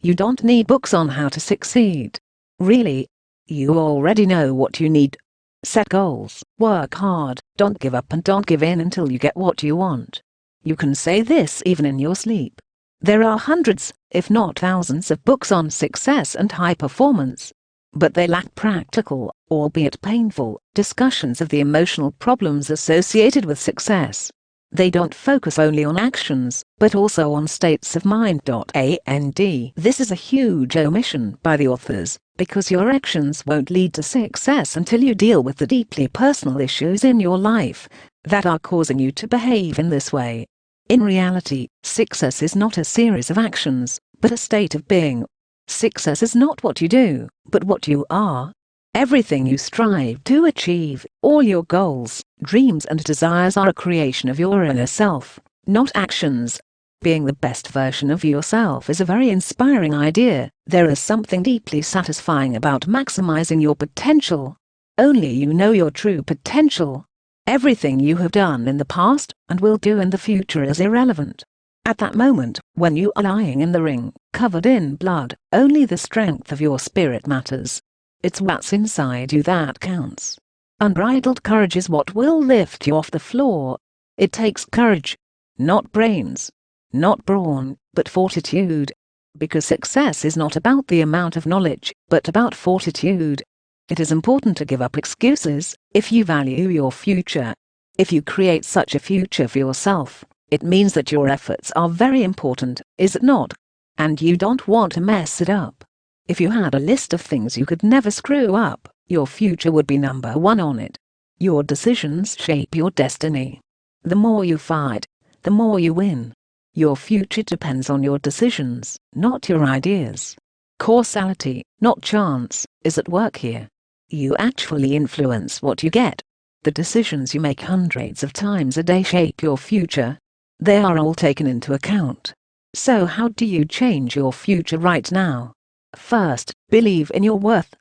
You don't need books on how to succeed. Really. You already know what you need. Set goals, work hard, don't give up and don't give in until you get what you want. You can say this even in your sleep. There are hundreds, if not thousands of books on success and high performance. But they lack practical, albeit painful, discussions of the emotional problems associated with success. They don't focus only on actions, but also on states of mind. This is a huge omission by the authors, because your actions won't lead to success until you deal with the deeply personal issues in your life that are causing you to behave in this way. In reality, success is not a series of actions, but a state of being. Success is not what you do, but what you are. Everything you strive to achieve, all your goals, dreams and desires are a creation of your inner self, not actions. Being the best version of yourself is a very inspiring idea. There is something deeply satisfying about maximizing your potential. Only you know your true potential. Everything you have done in the past and will do in the future is irrelevant. At that moment, when you are lying in the ring, covered in blood, only the strength of your spirit matters. It's what's inside you that counts. Unbridled courage is what will lift you off the floor. It takes courage, not brains, not brawn, but fortitude. Because success is not about the amount of knowledge, but about fortitude. It is important to give up excuses if you value your future. If you create such a future for yourself, it means that your efforts are very important, is it not? And you don't want to mess it up. If you had a list of things you could never screw up, your future would be number one on it. Your decisions shape your destiny. The more you fight, the more you win. Your future depends on your decisions, not your ideas. Causality, not chance, is at work here. You actually influence what you get. The decisions you make hundreds of times a day shape your future. They are all taken into account. So how do you change your future right now? First, believe in your worth.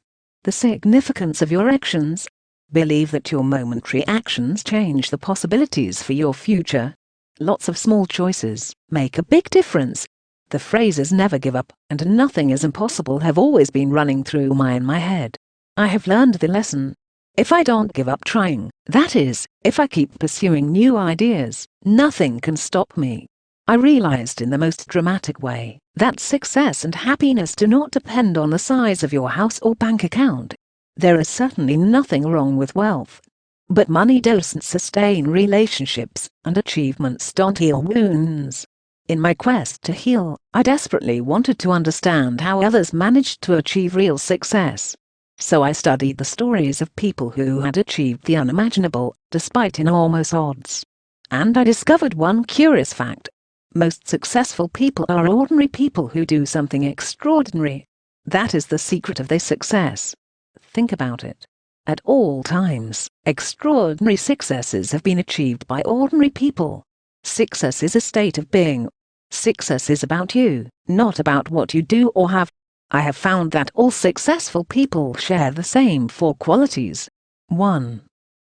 The significance of your actions. Believe that your momentary actions change the possibilities for your future. Lots of small choices make a big difference. The phrases "never give up" and "nothing is impossible" have always been running through my head. I have learned the lesson. If I don't give up trying, that is, if I keep pursuing new ideas, nothing can stop me. I realized in the most dramatic way that success and happiness do not depend on the size of your house or bank account. There is certainly nothing wrong with wealth. But money doesn't sustain relationships, and achievements don't heal wounds. In my quest to heal, I desperately wanted to understand how others managed to achieve real success. So I studied the stories of people who had achieved the unimaginable, despite enormous odds. And I discovered one curious fact. Most successful people are ordinary people who do something extraordinary. That is the secret of their success. Think about it. At all times, extraordinary successes have been achieved by ordinary people. Success is a state of being. Success is about you, not about what you do or have. I have found that all successful people share the same four qualities. 1.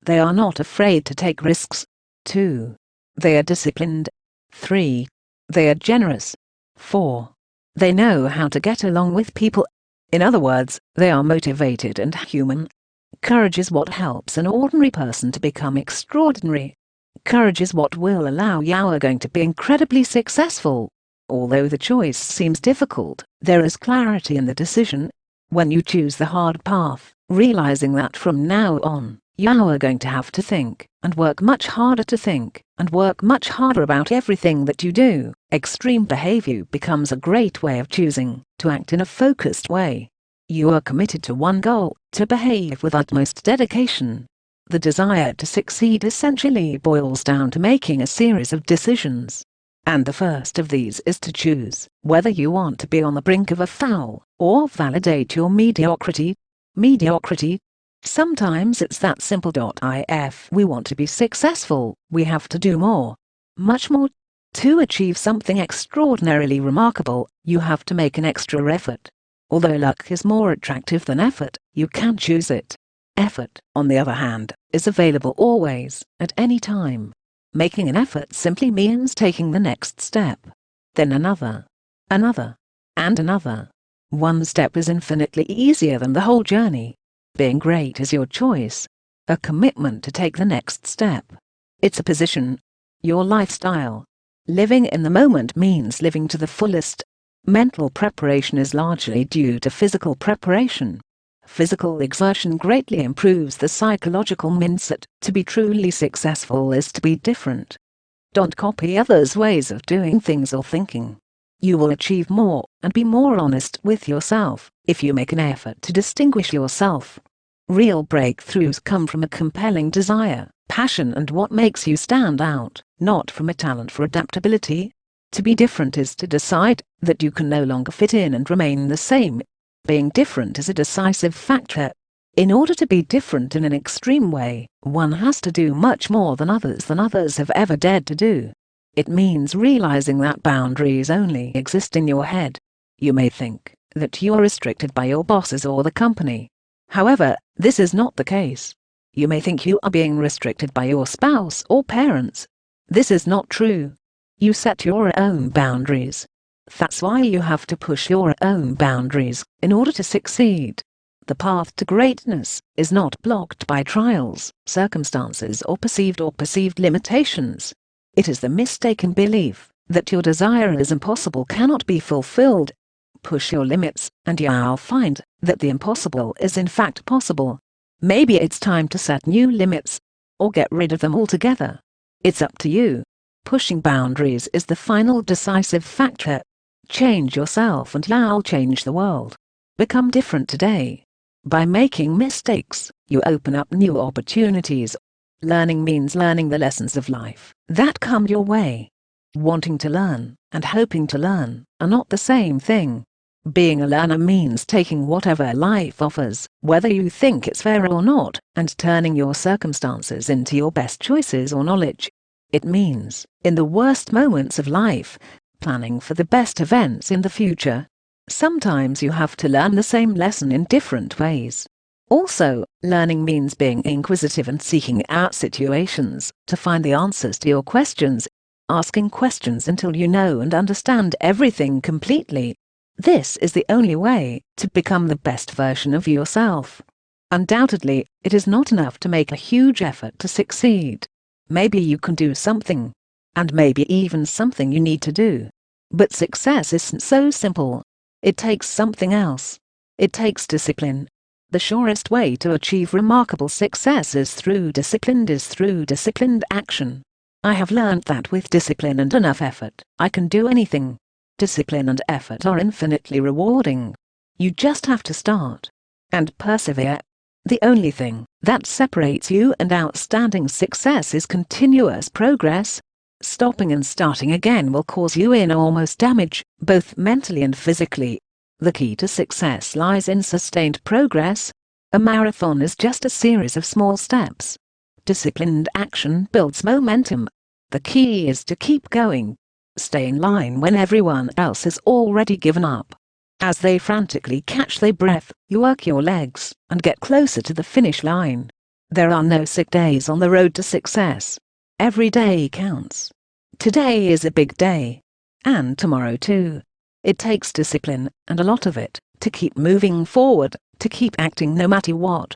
They are not afraid to take risks. 2. They are disciplined. 3. They are generous. 4. They know how to get along with people. In other words, they are motivated and human. Courage is what helps an ordinary person to become extraordinary. Courage is what will allow you are going to be incredibly successful. Although the choice seems difficult, there is clarity in the decision. When you choose the hard path, realizing that from now on, you are going to have to think, and work much harder to think, and work much harder about everything that you do, extreme behavior becomes a great way of choosing to act in a focused way. You are committed to one goal, to behave with utmost dedication. The desire to succeed essentially boils down to making a series of decisions. And the first of these is to choose whether you want to be on the brink of a fall, or validate your mediocrity. Mediocrity. Sometimes it's that simple. If we want to be successful, we have to do more. Much more. To achieve something extraordinarily remarkable, you have to make an extra effort. Although luck is more attractive than effort, you can choose it. Effort, on the other hand, is available always, at any time. Making an effort simply means taking the next step. Then another. Another. and another. One step is infinitely easier than the whole journey. Being great is your choice. A commitment to take the next step. It's a position. Your lifestyle. Living in the moment means living to the fullest. Mental preparation is largely due to physical preparation. Physical exertion greatly improves the psychological mindset. To be truly successful is to be different. Don't copy others' ways of doing things or thinking. You will achieve more and be more honest with yourself if you make an effort to distinguish yourself. Real breakthroughs come from a compelling desire, passion, and what makes you stand out, not from a talent for adaptability. To be different is to decide that you can no longer fit in and remain the same. Being different is a decisive factor. In order to be different in an extreme way, one has to do much more than others have ever dared to do. It means realizing that boundaries only exist in your head. You may think that you are restricted by your bosses or the company. However, this is not the case. You may think you are being restricted by your spouse or parents. This is not true. You set your own boundaries. That's why you have to push your own boundaries in order to succeed. The path to greatness is not blocked by trials, circumstances, or perceived limitations. It is the mistaken belief that your desire is impossible cannot be fulfilled. Push your limits, and you'll find that the impossible is in fact possible. Maybe it's time to set new limits, or get rid of them altogether. It's up to you. Pushing boundaries is the final decisive factor. Change yourself and you'll change the world. Become different today. By making mistakes, you open up new opportunities. Learning means learning the lessons of life that come your way. Wanting to learn and hoping to learn are not the same thing. Being a learner means taking whatever life offers, whether you think it's fair or not, and turning your circumstances into your best choices or knowledge. It means, in the worst moments of life, planning for the best events in the future. Sometimes you have to learn the same lesson in different ways. Also, learning means being inquisitive and seeking out situations to find the answers to your questions. Asking questions until you know and understand everything completely. This is the only way to become the best version of yourself. Undoubtedly, it is not enough to make a huge effort to succeed. Maybe you can do something. And maybe even something you need to do. But success isn't so simple. It takes something else. It takes discipline. The surest way to achieve remarkable success is through disciplined action. I have learned that with discipline and enough effort, I can do anything. Discipline and effort are infinitely rewarding. You just have to start. And persevere. The only thing that separates you and outstanding success is continuous progress. Stopping and starting again will cause you enormous damage, both mentally and physically. The key to success lies in sustained progress. A marathon is just a series of small steps. Disciplined action builds momentum. The key is to keep going. Stay in line when everyone else has already given up. As they frantically catch their breath, you work your legs and get closer to the finish line. There are no sick days on the road to success. Every day counts. Today is a big day. And tomorrow too. It takes discipline, and a lot of it, to keep moving forward, to keep acting no matter what.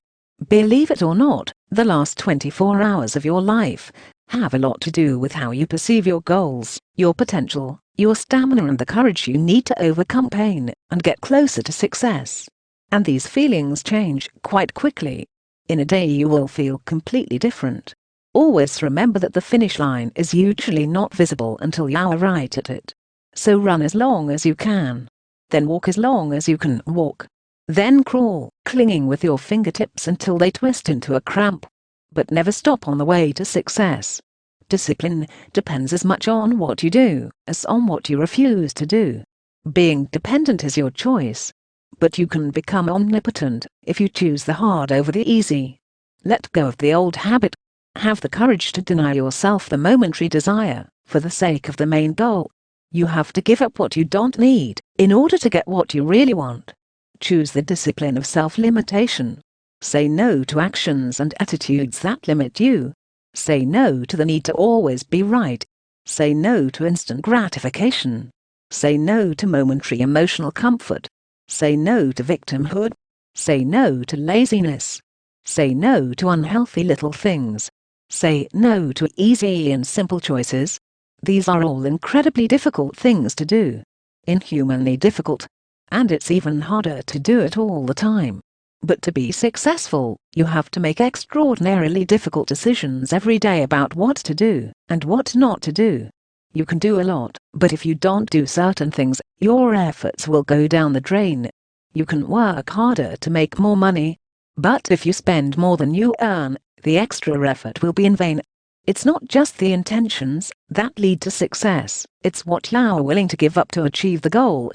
Believe it or not, the last 24 hours of your life have a lot to do with how you perceive your goals, your potential, your stamina, and the courage you need to overcome pain and get closer to success. And these feelings change quite quickly. In a day you will feel completely different. Always remember that the finish line is usually not visible until you are right at it. So run as long as you can. Then walk as long as you can walk. Then crawl, clinging with your fingertips until they twist into a cramp. But never stop on the way to success. Discipline depends as much on what you do as on what you refuse to do. Being dependent is your choice. But you can become omnipotent if you choose the hard over the easy. Let go of the old habit. Have the courage to deny yourself the momentary desire for the sake of the main goal. You have to give up what you don't need in order to get what you really want. Choose the discipline of self-limitation. Say no to actions and attitudes that limit you. Say no to the need to always be right. Say no to instant gratification. Say no to momentary emotional comfort. Say no to victimhood. Say no to laziness. Say no to unhealthy little things. Say no to easy and simple choices. These are all incredibly difficult things to do. Inhumanly difficult. And it's even harder to do it all the time. But to be successful, you have to make extraordinarily difficult decisions every day about what to do and what not to do. You can do a lot, but if you don't do certain things, your efforts will go down the drain. You can work harder to make more money, but if you spend more than you earn, the extra effort will be in vain. It's not just the intentions that lead to success, it's what you're willing to give up to achieve the goal.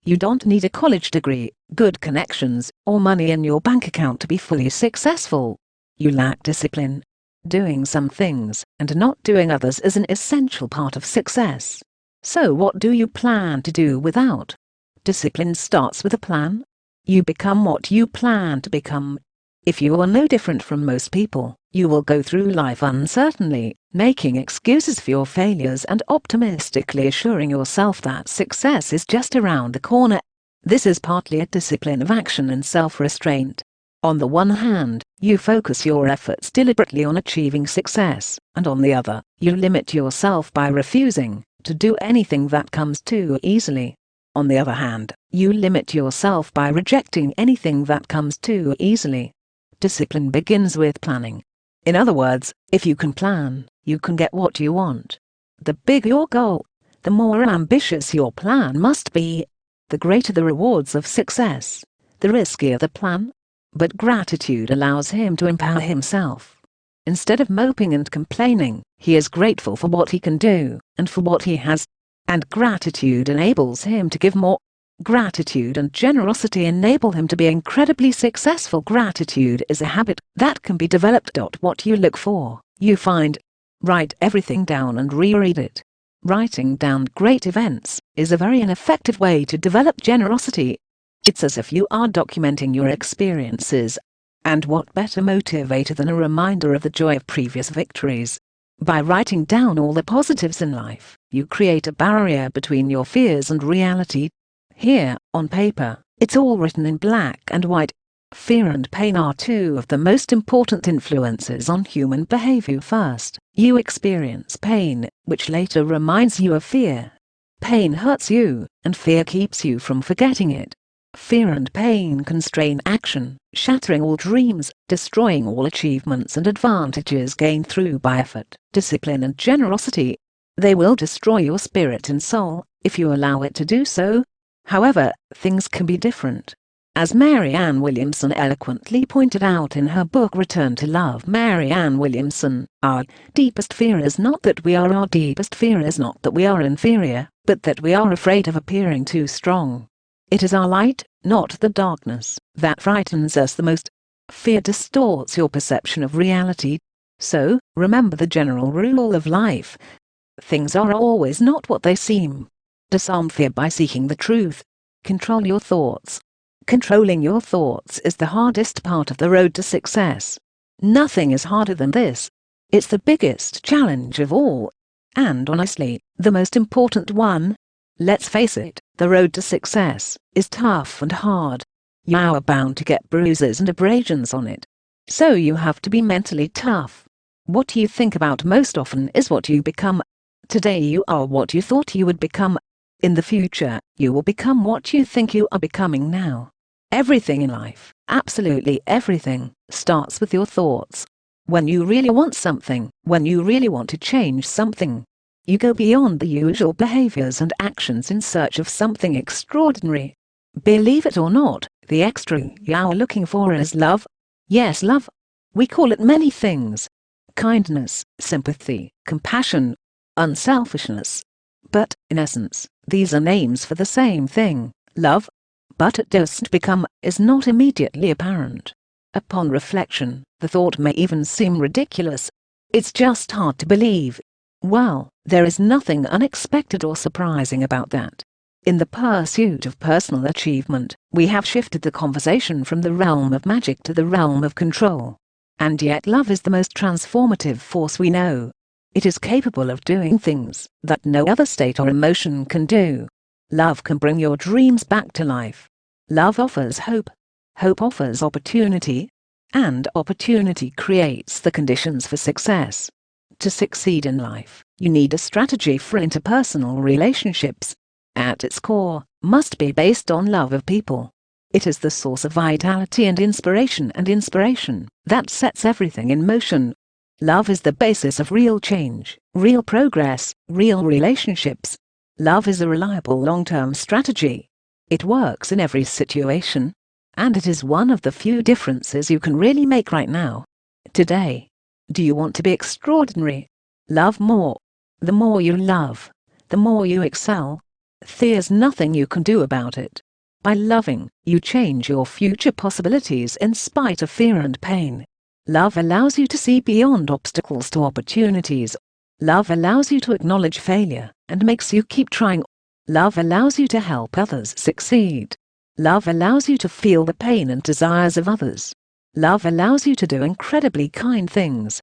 You don't need a college degree, good connections, or money in your bank account to be fully successful. You lack discipline. Doing some things and not doing others is an essential part of success. So what do you plan to do without? Discipline starts with a plan. You become what you plan to become. If you are no different from most people, you will go through life uncertainly, making excuses for your failures and optimistically assuring yourself that success is just around the corner. This is partly a discipline of action and self-restraint. On the one hand, you focus your efforts deliberately on achieving success, and on the other, you limit yourself by refusing to do anything that comes too easily. On the other hand, you limit yourself by rejecting anything that comes too easily. Discipline begins with planning. In other words, if you can plan, you can get what you want. The bigger your goal, the more ambitious your plan must be. The greater the rewards of success, the riskier the plan. But gratitude allows him to empower himself. Instead of moping and complaining, he is grateful for what he can do and for what he has. And gratitude enables him to give more. Gratitude and generosity enable him to be incredibly successful. Gratitude is a habit that can be developed. What you look for, you find. Write everything down and reread it. Writing down great events is a very ineffective way to develop generosity. It's as if you are documenting your experiences. And what better motivator than a reminder of the joy of previous victories? By writing down all the positives in life, you create a barrier between your fears and reality. Here, on paper, it's all written in black and white. Fear and pain are two of the most important influences on human behavior. First, you experience pain, which later reminds you of fear. Pain hurts you, and fear keeps you from forgetting it. Fear and pain constrain action, shattering all dreams, destroying all achievements and advantages gained through by effort, discipline and generosity. They will destroy your spirit and soul, if you allow it to do so. However, things can be different. As Marianne Williamson eloquently pointed out in her book Return to Love, Marianne Williamson, our deepest fear is not that we are inferior, but that we are afraid of appearing too strong. It is our light, not the darkness, that frightens us the most. Fear distorts your perception of reality. So, remember the general rule of life. Things are always not what they seem. Disarm fear by seeking the truth. Control your thoughts. Controlling your thoughts is the hardest part of the road to success. Nothing is harder than this. It's the biggest challenge of all. And honestly, the most important one. Let's face it, the road to success is tough and hard. You are bound to get bruises and abrasions on it. So you have to be mentally tough. What you think about most often is what you become. Today you are what you thought you would become. In the future, you will become what you think you are becoming now. Everything in life, absolutely everything, starts with your thoughts. When you really want something, when you really want to change something, you go beyond the usual behaviors and actions in search of something extraordinary. Believe it or not, the extra you're looking for is love. Yes, love. We call it many things. Kindness, sympathy, compassion, unselfishness. But, in essence, these are names for the same thing, love. But it doesn't become, is not immediately apparent. Upon reflection, the thought may even seem ridiculous. It's just hard to believe. Well, there is nothing unexpected or surprising about that. In the pursuit of personal achievement, we have shifted the conversation from the realm of magic to the realm of control. And yet love is the most transformative force we know. It is capable of doing things that no other state or emotion can do. Love can bring your dreams back to life. Love offers hope. Hope offers opportunity. And opportunity creates the conditions for success. To succeed in life, you need a strategy for interpersonal relationships. At its core, must be based on love of people. It is the source of vitality and inspiration that sets everything in motion. Love is the basis of real change, real progress, real relationships. Love is a reliable long-term strategy. It works in every situation. And it is one of the few differences you can really make right now. Today. Do you want to be extraordinary? Love more. The more you love, the more you excel. There's nothing you can do about it. By loving, you change your future possibilities in spite of fear and pain. Love allows you to see beyond obstacles to opportunities. Love allows you to acknowledge failure and makes you keep trying. Love allows you to help others succeed. Love allows you to feel the pain and desires of others. Love allows you to do incredibly kind things.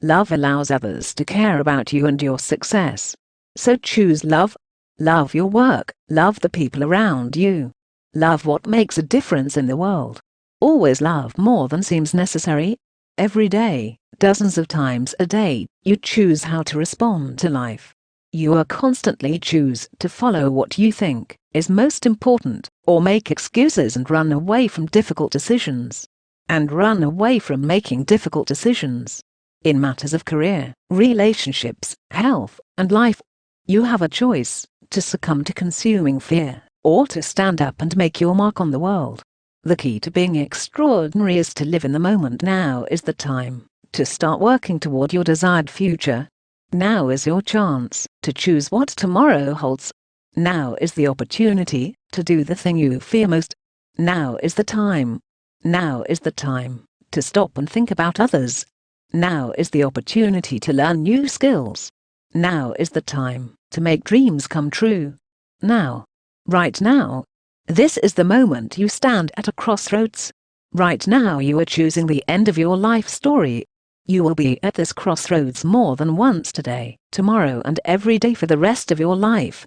Love allows others to care about you and your success. So choose love. Love your work. Love the people around you. Love what makes a difference in the world. Always love more than seems necessary. Every day, dozens of times a day, you choose how to respond to life. You are constantly choose to follow what you think is most important, or make excuses and run away from difficult decisions. And run away from making difficult decisions. In matters of career, relationships, health, and life, you have a choice to succumb to consuming fear, or to stand up and make your mark on the world. The key to being extraordinary is to live in the moment. Now is the time to start working toward your desired future. Now is your chance to choose what tomorrow holds. Now is the opportunity to do the thing you fear most. Now is the time. Now is the time to stop and think about others. Now is the opportunity to learn new skills. Now is the time to make dreams come true. Now. Right now. This is the moment you stand at a crossroads. Right now you are choosing the end of your life story. You will be at this crossroads more than once today, tomorrow and every day for the rest of your life.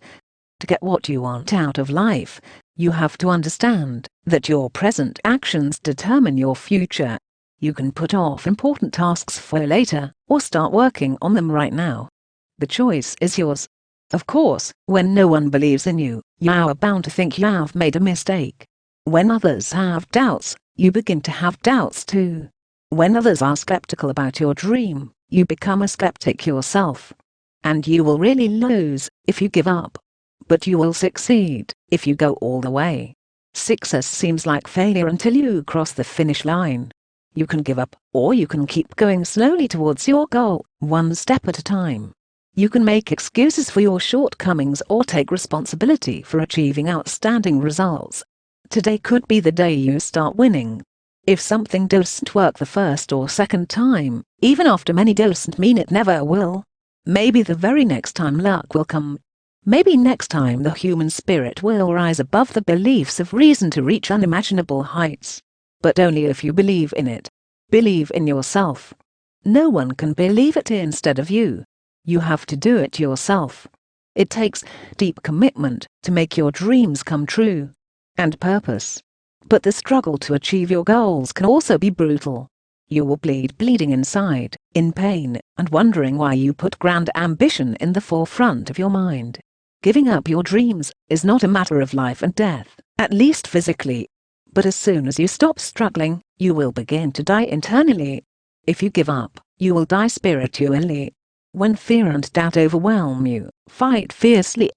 To get what you want out of life, you have to understand that your present actions determine your future. You can put off important tasks for later, or start working on them right now. The choice is yours. Of course, when no one believes in you, you are bound to think you have made a mistake. When others have doubts, you begin to have doubts too. When others are skeptical about your dream, you become a skeptic yourself. And you will really lose if you give up. But you will succeed if you go all the way. Success seems like failure until you cross the finish line. You can give up, or you can keep going slowly towards your goal, one step at a time. You can make excuses for your shortcomings or take responsibility for achieving outstanding results. Today could be the day you start winning. If something doesn't work the first or second time, even after many doesn't mean it never will. Maybe the very next time luck will come. Maybe next time the human spirit will rise above the beliefs of reason to reach unimaginable heights. But only if you believe in it. Believe in yourself. No one can believe it instead of you. You have to do it yourself. It takes deep commitment to make your dreams come true. And purpose. But the struggle to achieve your goals can also be brutal. You will bleeding inside, in pain, and wondering why you put grand ambition in the forefront of your mind. Giving up your dreams is not a matter of life and death, at least physically. But as soon as you stop struggling, you will begin to die internally. If you give up, you will die spiritually. When fear and doubt overwhelm you, fight fiercely.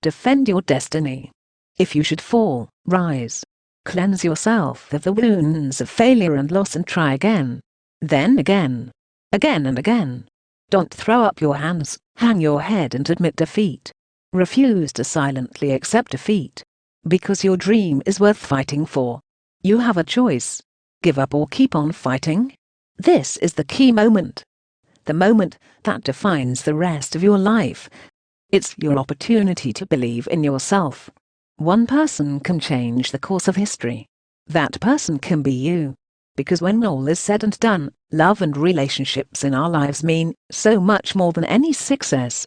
Defend your destiny. If you should fall, rise. Cleanse yourself of the wounds of failure and loss and try again. Then again. Again and again. Don't throw up your hands, hang your head and admit defeat. Refuse to silently accept defeat. Because your dream is worth fighting for. You have a choice. Give up or keep on fighting. This is the key moment. The moment that defines the rest of your life. It's your opportunity to believe in yourself. One person can change the course of history. That person can be you. Because when all is said and done, love and relationships in our lives mean so much more than any success.